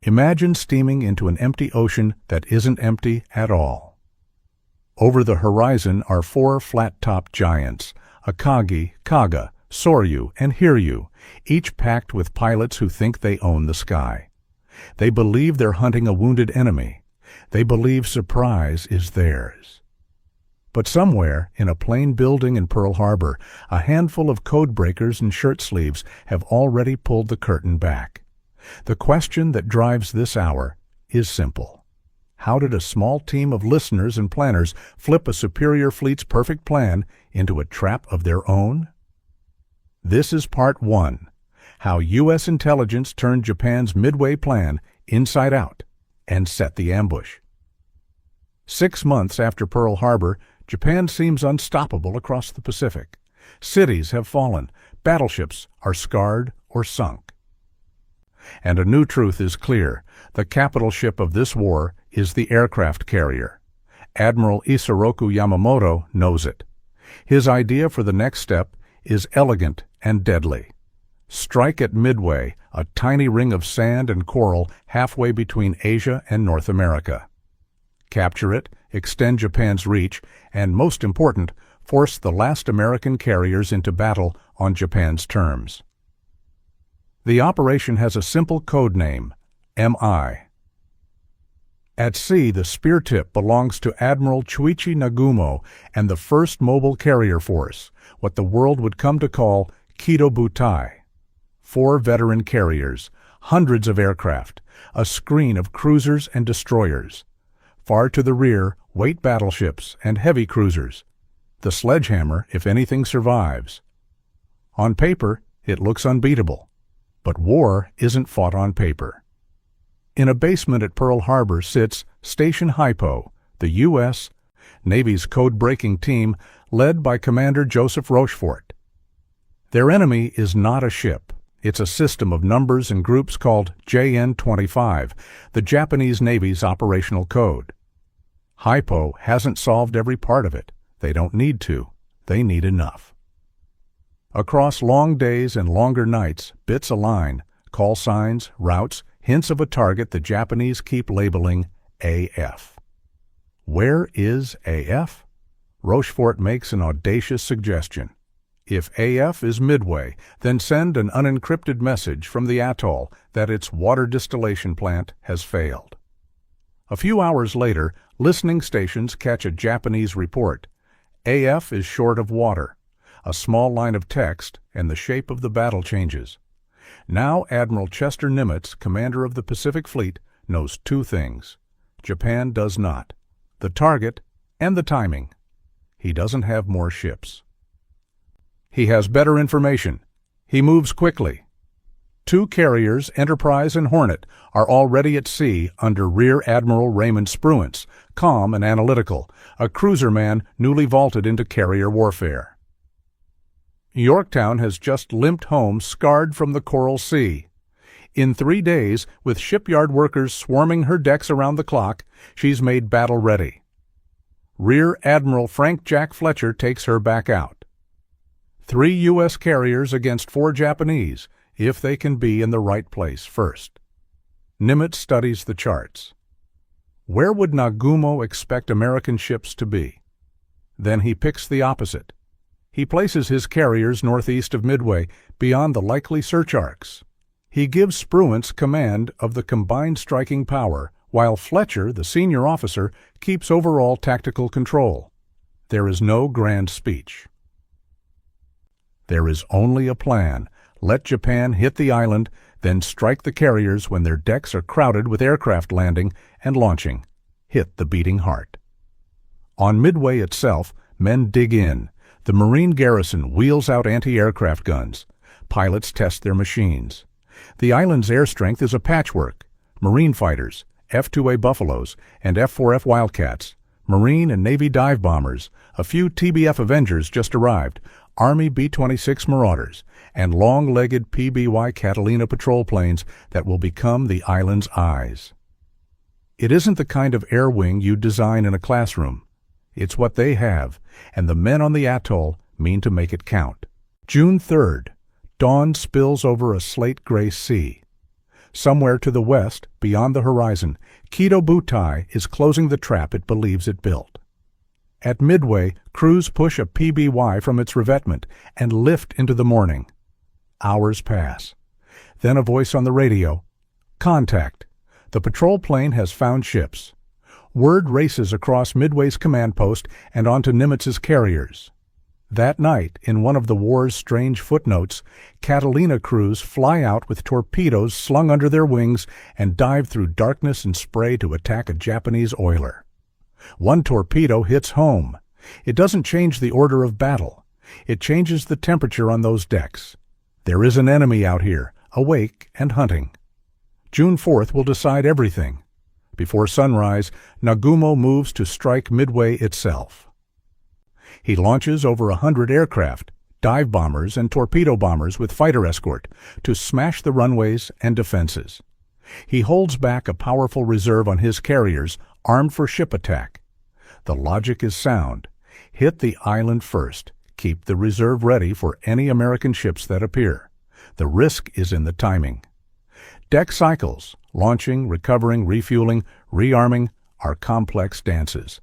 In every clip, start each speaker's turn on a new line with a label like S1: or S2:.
S1: Imagine steaming into an empty ocean that isn't empty at all. Over the horizon are four flat-topped giants, Akagi, Kaga, Soryu, and Hiryu, each packed with pilots who think they own the sky. They believe they're hunting a wounded enemy. They believe surprise is theirs. But somewhere, in a plain building in Pearl Harbor, a handful of codebreakers and shirt sleeves have already pulled the curtain back. The question that drives this hour is simple. How did a small team of listeners and planners flip a superior fleet's perfect plan into a trap of their own? This is part 1. How U.S. intelligence turned Japan's Midway plan inside out and set the ambush. 6 months after Pearl Harbor, Japan seems unstoppable across the Pacific. Cities have fallen. Battleships are scarred or sunk. And a new truth is clear. The capital ship of this war is the aircraft carrier. Admiral Isoroku Yamamoto knows it. His idea for the next step is elegant and deadly. Strike at Midway, a tiny ring of sand and coral halfway between Asia and North America. Capture it, extend Japan's reach, and most important, force the last American carriers into battle on Japan's terms. The operation has a simple code name, MI. At sea, the spear tip belongs to Admiral Chuichi Nagumo and the first mobile carrier force, what the world would come to call Kido Butai. 4 veteran carriers, hundreds of aircraft, a screen of cruisers and destroyers. Far to the rear, weight battleships and heavy cruisers. The sledgehammer, if anything survives. On paper, it looks unbeatable. But war isn't fought on paper. In a basement at Pearl Harbor sits Station Hypo, the U.S. Navy's code-breaking team led by Commander Joseph Rochefort. Their enemy is not a ship. It's a system of numbers and groups called JN-25, the Japanese Navy's operational code. Hypo hasn't solved every part of it. They don't need to. They need enough. Across long days and longer nights, bits align, call signs, routes, hints of a target the Japanese keep labeling AF. Where is AF? Rochefort makes an audacious suggestion. If AF is Midway, then send an unencrypted message from the atoll that its water distillation plant has failed. A few hours later, listening stations catch a Japanese report. AF is short of water. A small line of text, and the shape of the battle changes. Now Admiral Chester Nimitz, commander of the Pacific Fleet, knows 2 things. Japan does not. The target and the timing. He doesn't have more ships. He has better information. He moves quickly. 2 carriers, Enterprise and Hornet, are already at sea under Rear Admiral Raymond Spruance, calm and analytical, a cruiserman newly vaulted into carrier warfare. Yorktown has just limped home scarred from the Coral Sea. In 3 days, with shipyard workers swarming her decks around the clock, she's made battle ready. Rear Admiral Frank Jack Fletcher takes her back out. 3 U.S. carriers against 4 Japanese, if they can be in the right place first. Nimitz studies the charts. Where would Nagumo expect American ships to be? Then he picks the opposite. He places his carriers northeast of Midway, beyond the likely search arcs. He gives Spruance command of the combined striking power, while Fletcher, the senior officer, keeps overall tactical control. There is no grand speech. There is only a plan. Let Japan hit the island, then strike the carriers when their decks are crowded with aircraft landing and launching. Hit the beating heart. On Midway itself, men dig in. The Marine garrison wheels out anti-aircraft guns. Pilots test their machines. The island's air strength is a patchwork. Marine fighters, F-2A Buffaloes, and F-4F Wildcats, Marine and Navy dive bombers, a few TBF Avengers just arrived, Army B-26 Marauders, and long-legged PBY Catalina patrol planes that will become the island's eyes. It isn't the kind of air wing you'd design in a classroom. It's what they have, and the men on the atoll mean to make it count. June 3rd. Dawn spills over a slate-gray sea. Somewhere to the west, beyond the horizon, Kido Butai is closing the trap it believes it built. At Midway, crews push a PBY from its revetment and lift into the morning. Hours pass. Then a voice on the radio. Contact. The patrol plane has found ships. Word races across Midway's command post and onto Nimitz's carriers. That night, in one of the war's strange footnotes, Catalina crews fly out with torpedoes slung under their wings and dive through darkness and spray to attack a Japanese oiler. One torpedo hits home. It doesn't change the order of battle. It changes the temperature on those decks. There is an enemy out here, awake and hunting. June 4th will decide everything. Before sunrise, Nagumo moves to strike Midway itself. He launches over 100 aircraft, dive bombers and torpedo bombers with fighter escort, to smash the runways and defenses. He holds back a powerful reserve on his carriers, armed for ship attack. The logic is sound. Hit the island first. Keep the reserve ready for any American ships that appear. The risk is in the timing. Deck cycles, launching, recovering, refueling, rearming, are complex dances.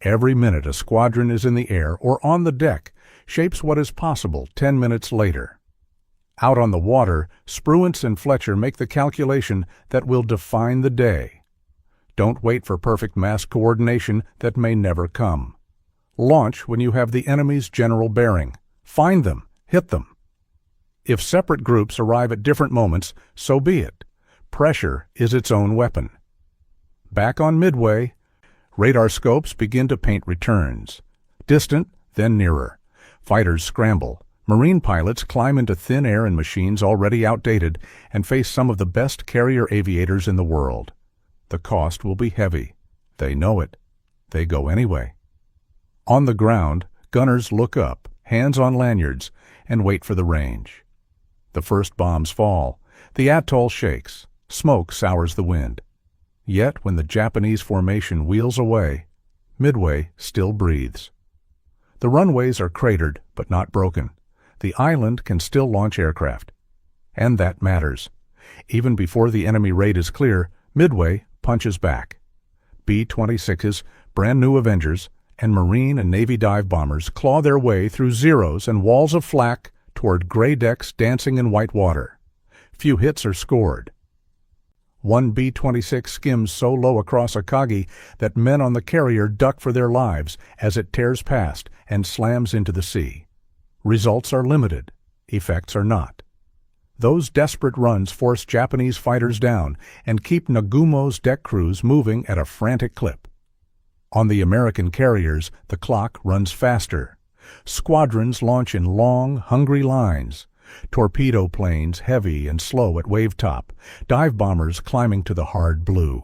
S1: Every minute a squadron is in the air or on the deck shapes what is possible 10 minutes later. Out on the water, Spruance and Fletcher make the calculation that will define the day. Don't wait for perfect mass coordination that may never come. Launch when you have the enemy's general bearing. Find them, hit them. If separate groups arrive at different moments, so be it. Pressure is its own weapon. Back on Midway, radar scopes begin to paint returns. Distant, then nearer. Fighters scramble. Marine pilots climb into thin air in machines already outdated and face some of the best carrier aviators in the world. The cost will be heavy. They know it. They go anyway. On the ground, gunners look up, hands on lanyards, and wait for the range. The first bombs fall. The atoll shakes. Smoke sours the wind. Yet when the Japanese formation wheels away, Midway still breathes. The runways are cratered, but not broken. The island can still launch aircraft. And that matters. Even before the enemy raid is clear, Midway punches back. B-26s, brand new Avengers, and Marine and Navy dive bombers claw their way through zeros and walls of flak toward gray decks dancing in white water. Few hits are scored. One B-26 skims so low across Akagi that men on the carrier duck for their lives as it tears past and slams into the sea. Results are limited. Effects are not. Those desperate runs force Japanese fighters down and keep Nagumo's deck crews moving at a frantic clip. On the American carriers, the clock runs faster. Squadrons launch in long, hungry lines. Torpedo planes heavy and slow at wave top, dive bombers climbing to the hard blue.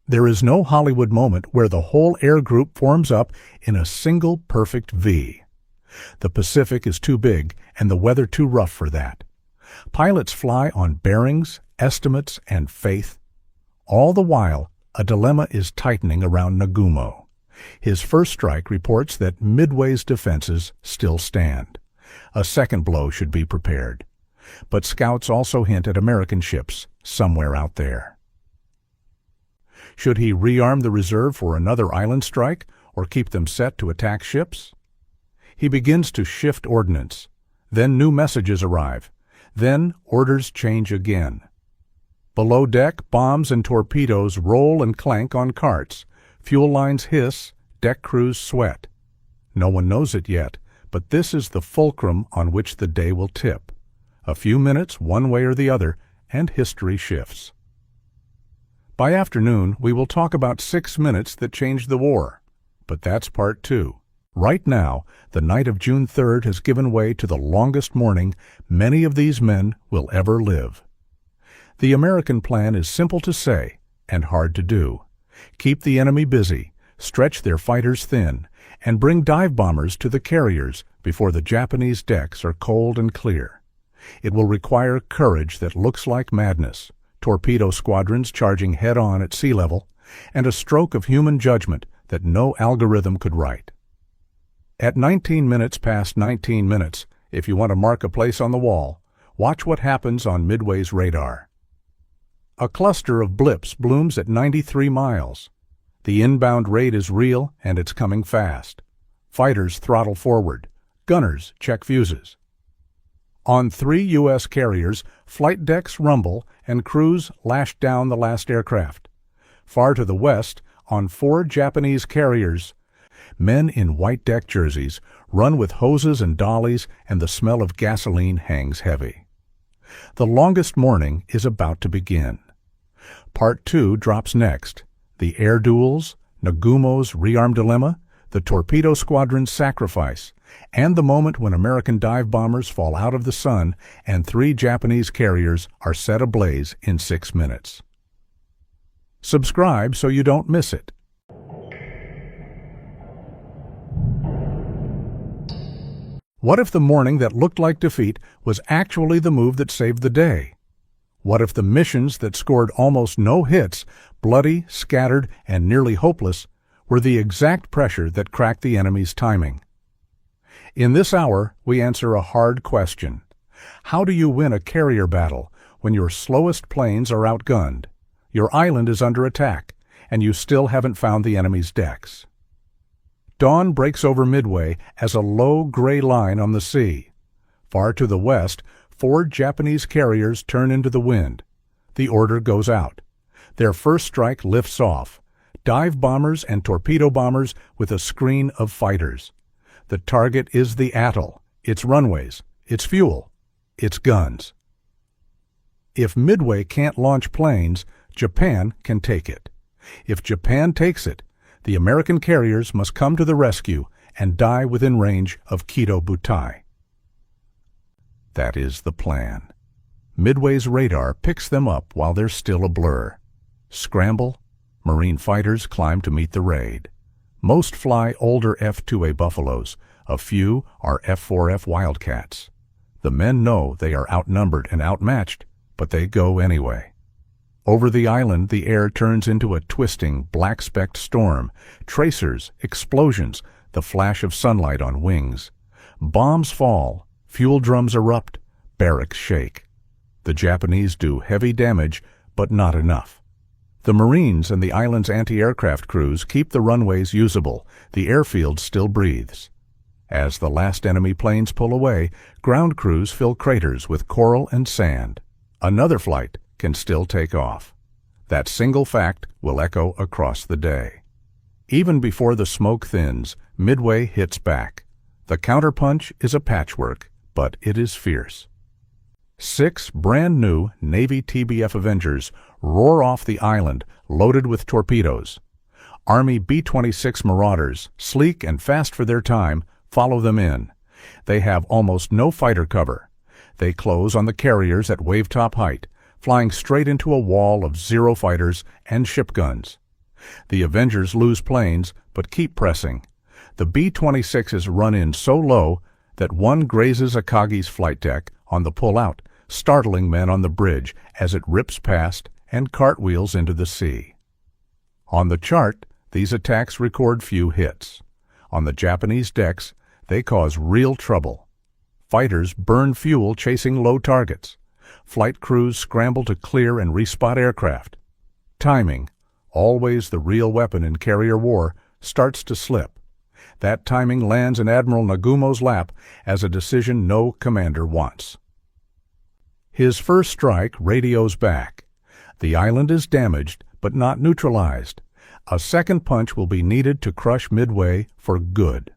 S1: There is no Hollywood moment where the whole air group forms up in a single perfect V. The Pacific is too big and the weather too rough for that. Pilots fly on bearings, estimates, and faith. All the while, a dilemma is tightening around Nagumo. His first strike reports that Midway's defenses still stand. A second blow should be prepared. But scouts also hint at American ships somewhere out there. Should he rearm the reserve for another island strike or keep them set to attack ships? He begins to shift ordnance. Then new messages arrive. Then orders change again. Below deck, bombs and torpedoes roll and clank on carts. Fuel lines hiss, deck crews sweat. No one knows it yet, but this is the fulcrum on which the day will tip. A few minutes one way or the other, and history shifts. By afternoon, we will talk about 6 minutes that changed the war. But that's part 2. Right now, the night of June 3rd has given way to the longest morning many of these men will ever live. The American plan is simple to say and hard to do. Keep the enemy busy, stretch their fighters thin, and bring dive bombers to the carriers before the Japanese decks are cold and clear. It will require courage that looks like madness, torpedo squadrons charging head-on at sea level, and a stroke of human judgment that no algorithm could write. At 19 minutes past 19 minutes, if you want to mark a place on the wall, Watch what happens on Midway's radar. A cluster of blips blooms at 93 miles. The inbound raid is real and it's coming fast. Fighters throttle forward. Gunners check fuses. On 3 U.S. carriers, flight decks rumble and crews lash down the last aircraft. Far to the west, on 4 Japanese carriers, men in white deck jerseys run with hoses and dollies, and the smell of gasoline hangs heavy. The longest morning is about to begin. Part 2 drops next. The air duels, Nagumo's rearm dilemma, the torpedo squadron's sacrifice, and the moment when American dive bombers fall out of the sun and 3 Japanese carriers are set ablaze in 6 minutes. Subscribe so you don't miss it. What if the morning that looked like defeat was actually the move that saved the day? What if the missions that scored almost no hits, bloody, scattered, and nearly hopeless, were the exact pressure that cracked the enemy's timing? In this hour, we answer a hard question. How do you win a carrier battle when your slowest planes are outgunned, your island is under attack, and you still haven't found the enemy's decks? Dawn breaks over Midway as a low gray line on the sea. Far to the west, 4 Japanese carriers turn into the wind. The order goes out. Their first strike lifts off. Dive bombers and torpedo bombers with a screen of fighters. The target is the Atoll, its runways, its fuel, its guns. If Midway can't launch planes, Japan can take it. If Japan takes it, the American carriers must come to the rescue and die within range of Kido Butai. That is the plan. Midway's radar picks them up while they're still a blur. Scramble, Marine fighters climb to meet the raid. Most fly older F-2A Buffaloes. A few are F-4F Wildcats. The men know they are outnumbered and outmatched, but they go anyway. Over the island, the air turns into a twisting, black-specked storm. Tracers, explosions, the flash of sunlight on wings. Bombs fall, fuel drums erupt, barracks shake. The Japanese do heavy damage, but not enough. The Marines and the island's anti-aircraft crews keep the runways usable. The airfield still breathes. As the last enemy planes pull away, ground crews fill craters with coral and sand. Another flight can still take off. That single fact will echo across the day. Even before the smoke thins, Midway hits back. The counterpunch is a patchwork, but it is fierce. 6 brand-new Navy TBF Avengers roar off the island, loaded with torpedoes. Army B-26 Marauders, sleek and fast for their time, follow them in. They have almost no fighter cover. They close on the carriers at wavetop height, flying straight into a wall of 0 fighters and ship guns. The Avengers lose planes, but keep pressing. The B-26s run in so low that one grazes Akagi's flight deck on the pull-out, startling men on the bridge as it rips past and cartwheels into the sea. On the chart, these attacks record few hits. On the Japanese decks, they cause real trouble. Fighters burn fuel chasing low targets. Flight crews scramble to clear and respot aircraft. Timing, always the real weapon in carrier war, starts to slip. That timing lands in Admiral Nagumo's lap as a decision no commander wants. His first strike radios back. The island is damaged, but not neutralized. A second punch will be needed to crush Midway for good.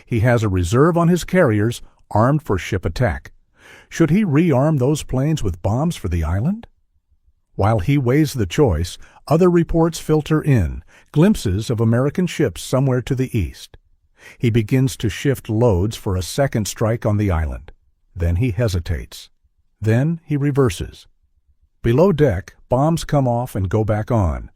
S1: He has a reserve on his carriers, armed for ship attack. Should he rearm those planes with bombs for the island? While he weighs the choice, other reports filter in, glimpses of American ships somewhere to the east. He begins to shift loads for a second strike on the island. Then he hesitates. Then he reverses. Below deck, bombs come off and go back on.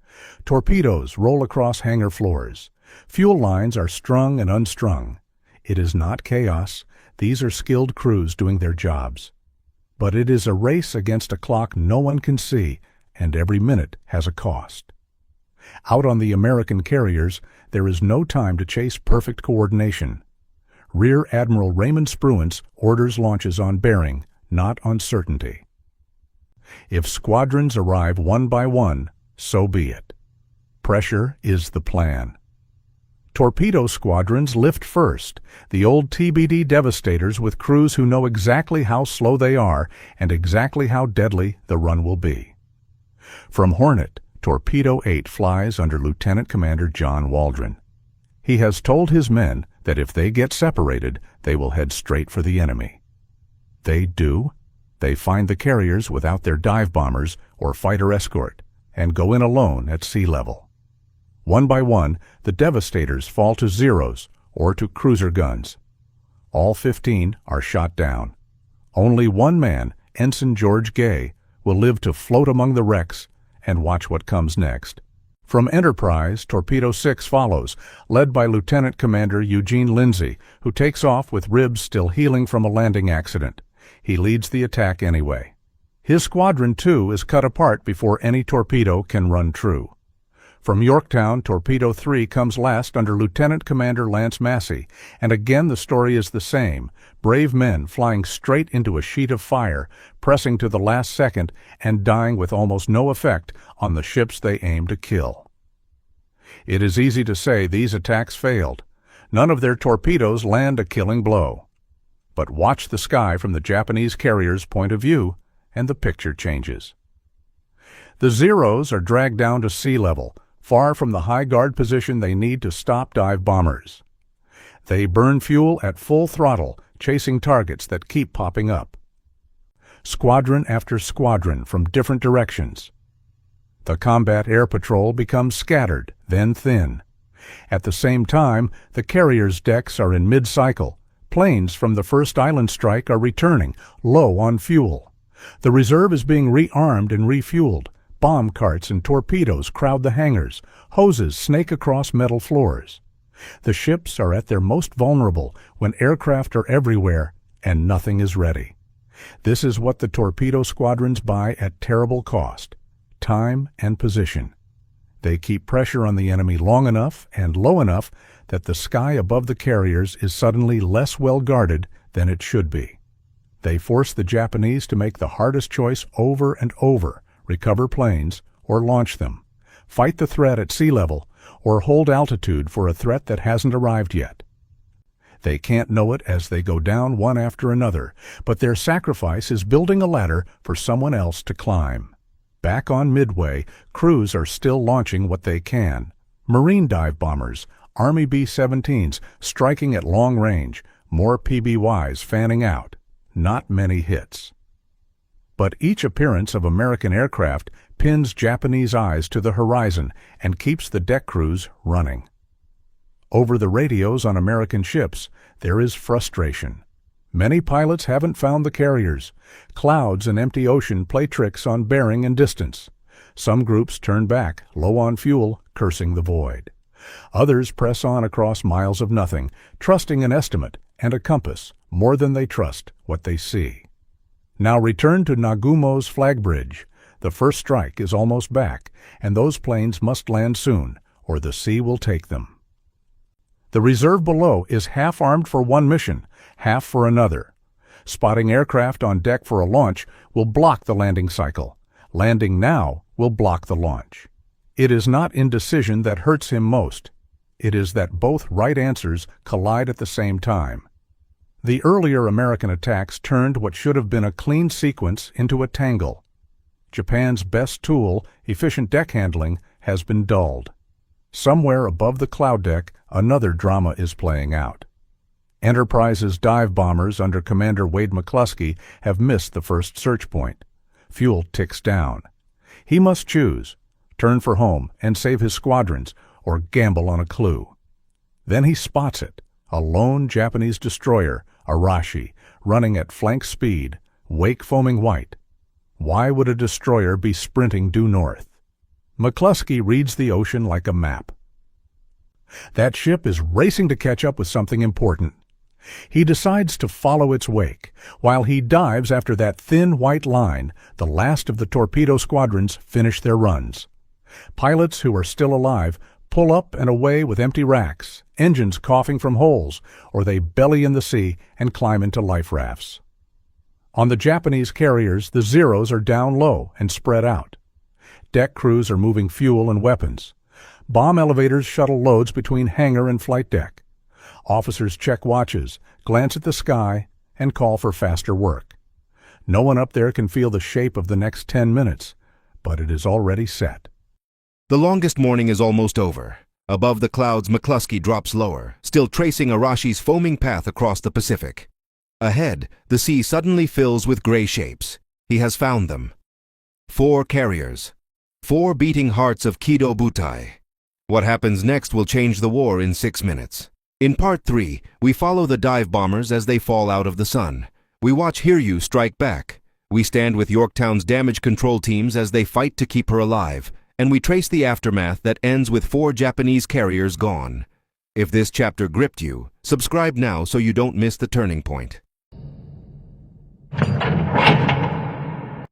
S1: Torpedoes roll across hangar floors. Fuel lines are strung and unstrung. It is not chaos. These are skilled crews doing their jobs. But it is a race against a clock no one can see, and every minute has a cost. Out on the American carriers, there is no time to chase perfect coordination. Rear Admiral Raymond Spruance orders launches on bearing, not on certainty. If squadrons arrive one by one, so be it. Pressure is the plan. Torpedo squadrons lift first, the old TBD devastators with crews who know exactly how slow they are and exactly how deadly the run will be. From Hornet, Torpedo 8 flies under Lieutenant Commander John Waldron. He has told his men that if they get separated, they will head straight for the enemy. They do. They find the carriers without their dive bombers or fighter escort and go in alone at sea level. One by one, the devastators fall to zeros or to cruiser guns. All 15 are shot down. Only one man, Ensign George Gay, will live to float among the wrecks and watch what comes next. From Enterprise, Torpedo 6 follows, led by Lieutenant Commander Eugene Lindsay, who takes off with ribs still healing from a landing accident. He leads the attack anyway. His squadron, too, is cut apart before any torpedo can run true. From Yorktown, Torpedo 3 comes last under Lieutenant Commander Lance Massey, and again the story is the same. Brave men flying straight into a sheet of fire, pressing to the last second, and dying with almost no effect on the ships they aim to kill. It is easy to say these attacks failed. None of their torpedoes land a killing blow. But watch the sky from the Japanese carrier's point of view, and the picture changes. The Zeros are dragged down to sea level, far from the high guard position they need to stop dive bombers. They burn fuel at full throttle, chasing targets that keep popping up. Squadron after squadron from different directions. The combat air patrol becomes scattered, then thin. At the same time, the carrier's decks are in mid-cycle. Planes from the first island strike are returning, low on fuel. The reserve is being rearmed and refueled. Bomb carts and torpedoes crowd the hangars. Hoses snake across metal floors. The ships are at their most vulnerable when aircraft are everywhere and nothing is ready. This is what the torpedo squadrons buy at terrible cost: time and position. They keep pressure on the enemy long enough and low enough that the sky above the carriers is suddenly less well guarded than it should be. They force the Japanese to make the hardest choice over and over: recover planes or launch them, fight the threat at sea level, or hold altitude for a threat that hasn't arrived yet. They can't know it as they go down one after another, but their sacrifice is building a ladder for someone else to climb. Back on Midway, crews are still launching what they can. Marine dive bombers, Army B-17s striking at long range, more PBYs fanning out. Not many hits. But each appearance of American aircraft pins Japanese eyes to the horizon and keeps the deck crews running. Over the radios on American ships, there is frustration. Many pilots haven't found the carriers. Clouds and empty ocean play tricks on bearing and distance. Some groups turn back, low on fuel, cursing the void. Others press on across miles of nothing, trusting an estimate and a compass more than they trust what they see. Now return to Nagumo's flag bridge. The first strike is almost back, and those planes must land soon, or the sea will take them. The reserve below is half armed for one mission, half for another. Spotting aircraft on deck for a launch will block the landing cycle. Landing now will block the launch. It is not indecision that hurts him most. It is that both right answers collide at the same time. The earlier American attacks turned what should have been a clean sequence into a tangle. Japan's best tool, efficient deck handling, has been dulled. Somewhere above the cloud deck, another drama is playing out. Enterprise's dive bombers under Commander Wade McClusky have missed the first search point. Fuel ticks down. He must choose: turn for home and save his squadrons, or gamble on a clue. Then he spots it: a lone Japanese destroyer, Arashi, running at flank speed, wake foaming white. Why would a destroyer be sprinting due north? McClusky reads the ocean like a map. That ship is racing to catch up with something important. He decides to follow its wake. While he dives after that thin white line, the last of the torpedo squadrons finish their runs. Pilots who are still alive pull up and away with empty racks, engines coughing from holes, or they belly in the sea and climb into life rafts. On the Japanese carriers, the Zeros are down low and spread out. Deck crews are moving fuel and weapons. Bomb elevators shuttle loads between hangar and flight deck. Officers check watches, glance at the sky, and call for faster work. No one up there can feel the shape of the next 10 minutes, but it is already set.
S2: The longest morning is almost over. Above the clouds, McClusky drops lower, still tracing Arashi's foaming path across the Pacific. Ahead, the sea suddenly fills with gray shapes. He has found them. 4 carriers. 4 beating hearts of Kido Butai. What happens next will change the war in 6 minutes. In Part 3, we follow the dive bombers as they fall out of the sun. We watch Hiryu strike back. We stand with Yorktown's damage control teams as they fight to keep her alive, and we trace the aftermath that ends with 4 Japanese carriers gone. If this chapter gripped you, subscribe now so you don't miss the turning point.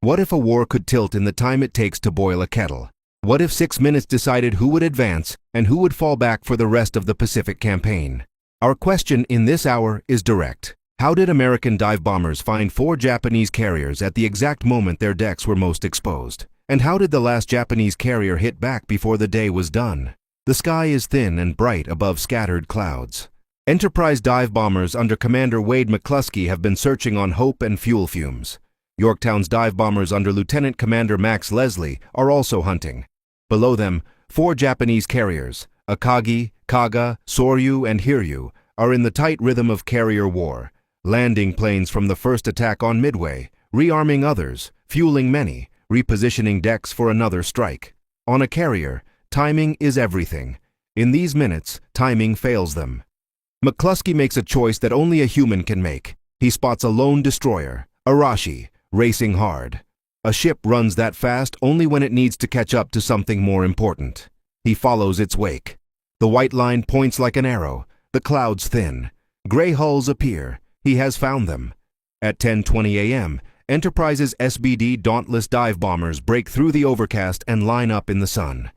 S2: What if a war could tilt in the time it takes to boil a kettle? What if 6 minutes decided who would advance and who would fall back for the rest of the Pacific campaign? Our question in this hour is direct. How did American dive bombers find 4 Japanese carriers at the exact moment their decks were most exposed? And how did the last Japanese carrier hit back before the day was done? The sky is thin and bright above scattered clouds. Enterprise dive bombers under Commander Wade McClusky have been searching on hope and fuel fumes. Yorktown's dive bombers under Lieutenant Commander Max Leslie are also hunting. Below them, 4 Japanese carriers, Akagi, Kaga, Soryu, and Hiryu, are in the tight rhythm of carrier war, landing planes from the first attack on Midway, rearming others, fueling many, repositioning decks for another strike. On a carrier, timing is everything. In these minutes, timing fails them. McClusky makes a choice that only a human can make. He spots a lone destroyer, Arashi, racing hard. A ship runs that fast only when it needs to catch up to something more important. He follows its wake. The white line points like an arrow. The clouds thin. Gray hulls appear. He has found them. At 10:20 a.m., Enterprise's SBD Dauntless dive bombers break through the overcast and line up in the sun.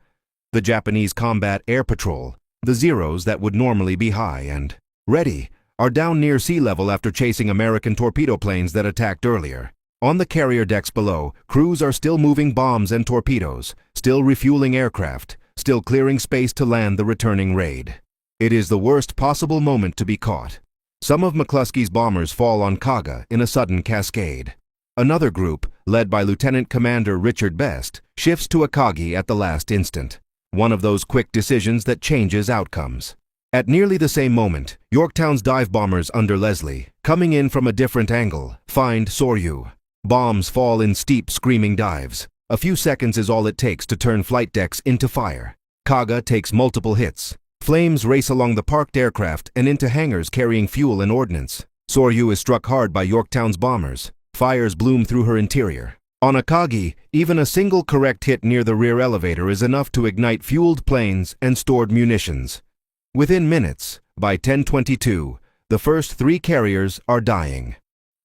S2: The Japanese Combat Air Patrol, the Zeros that would normally be high and ready, are down near sea level after chasing American torpedo planes that attacked earlier. On the carrier decks below, crews are still moving bombs and torpedoes, still refueling aircraft, still clearing space to land the returning raid. It is the worst possible moment to be caught. Some of McClusky's bombers fall on Kaga in a sudden cascade. Another group, led by Lieutenant Commander Richard Best, shifts to Akagi at the last instant. One of those quick decisions that changes outcomes. At nearly the same moment, Yorktown's dive bombers under Leslie, coming in from a different angle, find Soryu. Bombs fall in steep, screaming dives. A few seconds is all it takes to turn flight decks into fire. Kaga takes multiple hits. Flames race along the parked aircraft and into hangars carrying fuel and ordnance. Soryu is struck hard by Yorktown's bombers. Fires bloom through her interior. On Akagi, even a single correct hit near the rear elevator is enough to ignite fueled planes and stored munitions. Within minutes, by 10:22, the first 3 carriers are dying.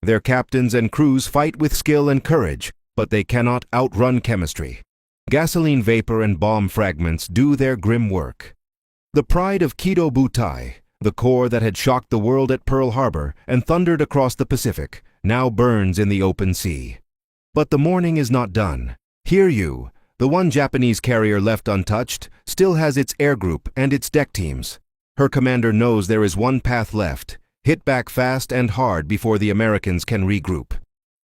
S2: Their captains and crews fight with skill and courage, but they cannot outrun chemistry. Gasoline vapor and bomb fragments do their grim work. The pride of Kido Butai, the corps that had shocked the world at Pearl Harbor and thundered across the Pacific, now burns in the open sea. But the morning is not done. Hiryu, the one Japanese carrier left untouched, still has its air group and its deck teams. Her commander knows there is one path left: hit back fast and hard before the Americans can regroup.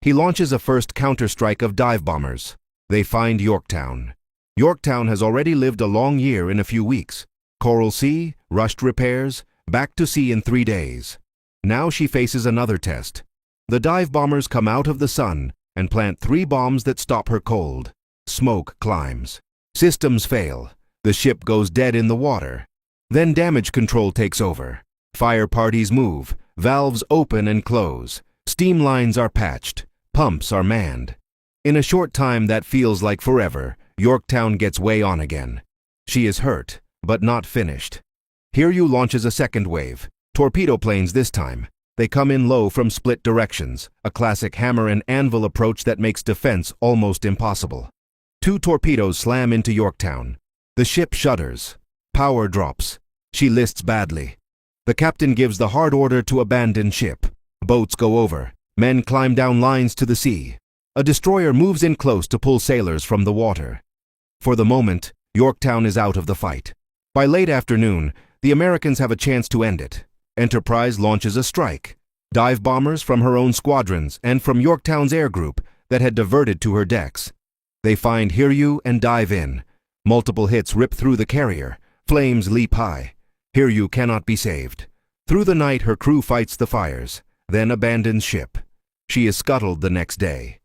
S2: He launches a first counterstrike of dive bombers. They find Yorktown. Yorktown has already lived a long year in a few weeks. Coral Sea, rushed repairs, back to sea in 3 days. Now she faces another test. The dive bombers come out of the sun and plant 3 bombs that stop her cold. Smoke climbs. Systems fail. The ship goes dead in the water. Then damage control takes over. Fire parties move. Valves open and close. Steam lines are patched. Pumps are manned. In a short time that feels like forever, Yorktown gets way on again. She is hurt, but not finished. Hiryu launches a second wave. Torpedo planes this time. They come in low from split directions, a classic hammer and anvil approach that makes defense almost impossible. 2 torpedoes slam into Yorktown. The ship shudders. Power drops. She lists badly. The captain gives the hard order to abandon ship. Boats go over. Men climb down lines to the sea. A destroyer moves in close to pull sailors from the water. For the moment, Yorktown is out of the fight. By late afternoon, the Americans have a chance to end it. Enterprise launches a strike. Dive bombers from her own squadrons and from Yorktown's air group that had diverted to her decks. They find Hiryu and dive in. Multiple hits rip through the carrier. Flames leap high. Hiryu cannot be saved. Through the night, her crew fights the fires, then abandons ship. She is scuttled the next day.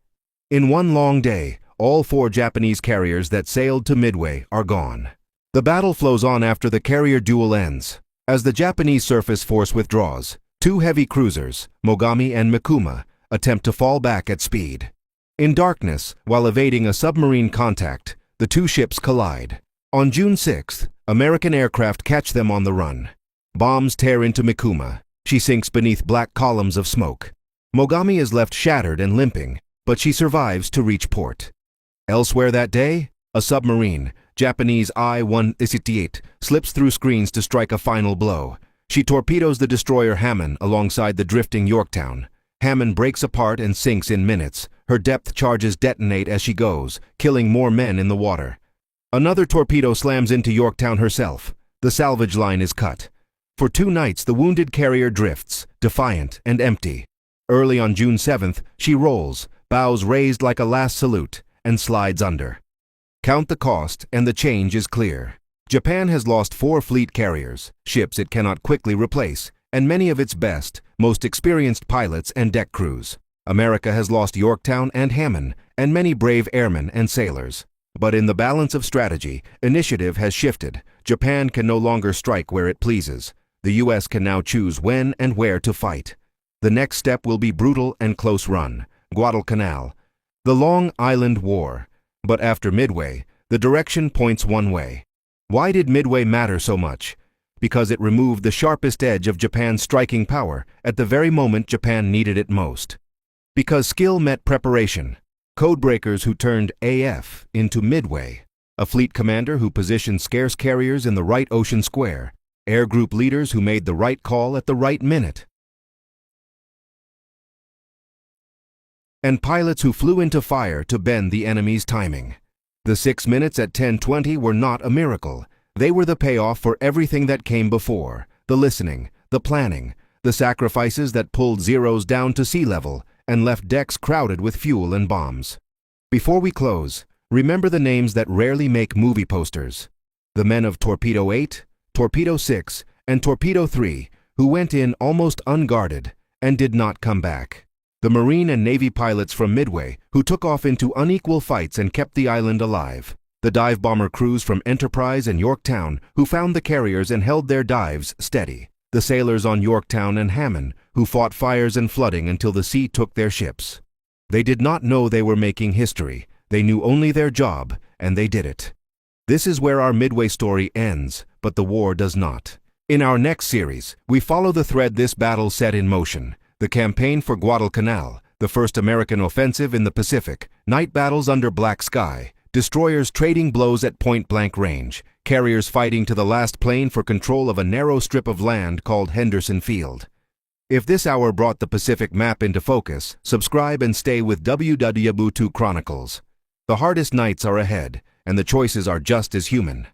S2: In one long day, all 4 Japanese carriers that sailed to Midway are gone. The battle flows on after the carrier duel ends. As the Japanese surface force withdraws, 2 heavy cruisers, Mogami and Mikuma, attempt to fall back at speed. In darkness, while evading a submarine contact, the 2 ships collide. On June 6th, American aircraft catch them on the run. Bombs tear into Mikuma. She sinks beneath black columns of smoke. Mogami is left shattered and limping, but she survives to reach port. Elsewhere that day, a submarine, Japanese I-138, slips through screens to strike a final blow. She torpedoes the destroyer Hammond alongside the drifting Yorktown. Hammond breaks apart and sinks in minutes. Her depth charges detonate as she goes, killing more men in the water. Another torpedo slams into Yorktown herself. The salvage line is cut. For 2 nights, the wounded carrier drifts, defiant and empty. Early on June 7th, she rolls, bows raised like a last salute, and slides under. Count the cost, and the change is clear. Japan has lost 4 fleet carriers, ships it cannot quickly replace, and many of its best, most experienced pilots and deck crews. America has lost Yorktown and Hammond, and many brave airmen and sailors. But in the balance of strategy, initiative has shifted. Japan can no longer strike where it pleases. The U.S. can now choose when and where to fight. The next step will be brutal and close run. Guadalcanal. The Long Island War. But after Midway, the direction points one way. Why did Midway matter so much? Because it removed the sharpest edge of Japan's striking power at the very moment Japan needed it most. Because skill met preparation. Codebreakers who turned AF into Midway. A fleet commander who positioned scarce carriers in the right ocean square. Air group leaders who made the right call at the right minute. And pilots who flew into fire to bend the enemy's timing. The 6 minutes at 10:20 were not a miracle. They were the payoff for everything that came before. The listening, the planning, the sacrifices that pulled Zeros down to sea level and left decks crowded with fuel and bombs. Before we close, remember the names that rarely make movie posters. The men of Torpedo 8, Torpedo 6, and Torpedo 3, who went in almost unguarded and did not come back. The Marine and Navy pilots from Midway, who took off into unequal fights and kept the island alive. The dive bomber crews from Enterprise and Yorktown, who found the carriers and held their dives steady. The sailors on Yorktown and Hammond, who fought fires and flooding until the sea took their ships. They did not know they were making history. They knew only their job, and they did it. This is where our Midway story ends, but the war does not. In our next series, we follow the thread this battle set in motion. The campaign for Guadalcanal, the first American offensive in the Pacific, night battles under black sky, destroyers trading blows at point-blank range, carriers fighting to the last plane for control of a narrow strip of land called Henderson Field. If this hour brought the Pacific map into focus, subscribe and stay with Yamamoto Chronicles. The hardest nights are ahead, and the choices are just as human.